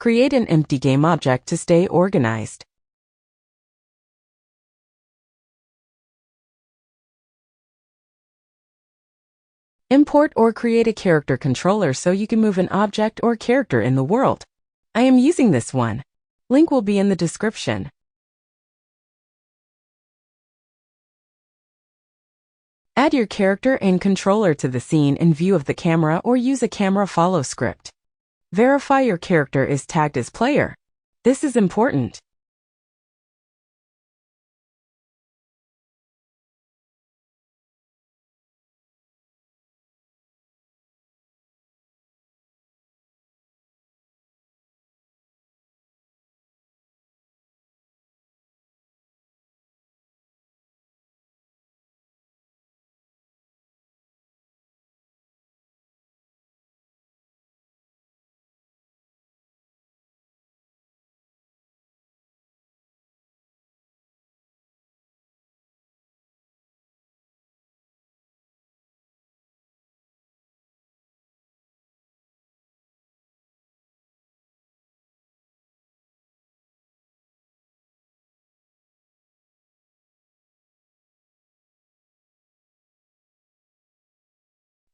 Create an empty game object to stay organized. Import or create a character controller so you can move an object or character in the world. I am using this one. Link will be in the description. Add your character and controller to the scene in view of the camera or use a camera follow script. Verify your character is tagged as player. This is important.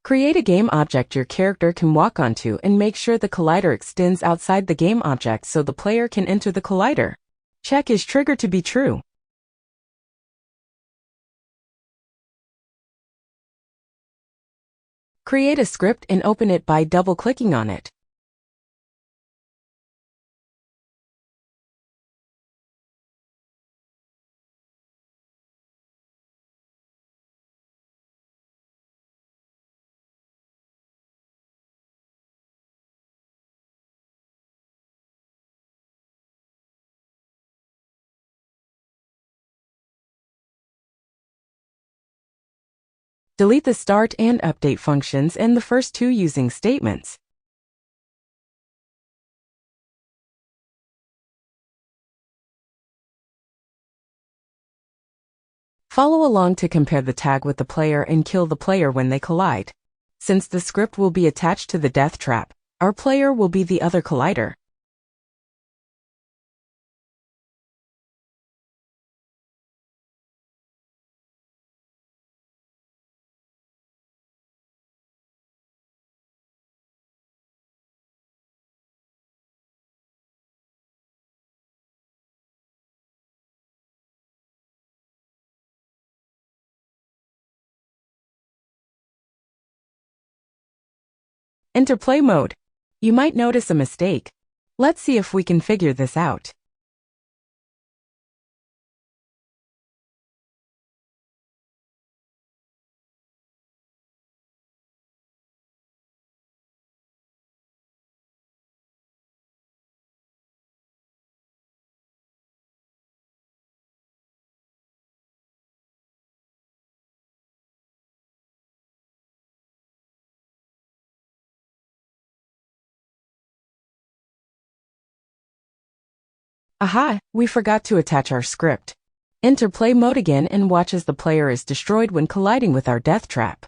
Create a game object your character can walk onto and make sure the collider extends outside the game object so the player can enter the collider. Check is triggered to be true. Create a script and open it by double-clicking on it. Delete the start and update functions and the first two using statements. Follow along to compare the tag with the player and kill the player when they collide. Since the script will be attached to the death trap, our player will be the other collider. Enter play mode. You might notice a mistake. Let's see if we can figure this out. Aha, we forgot to attach our script. Enter play mode again and watch as the player is destroyed when colliding with our death trap.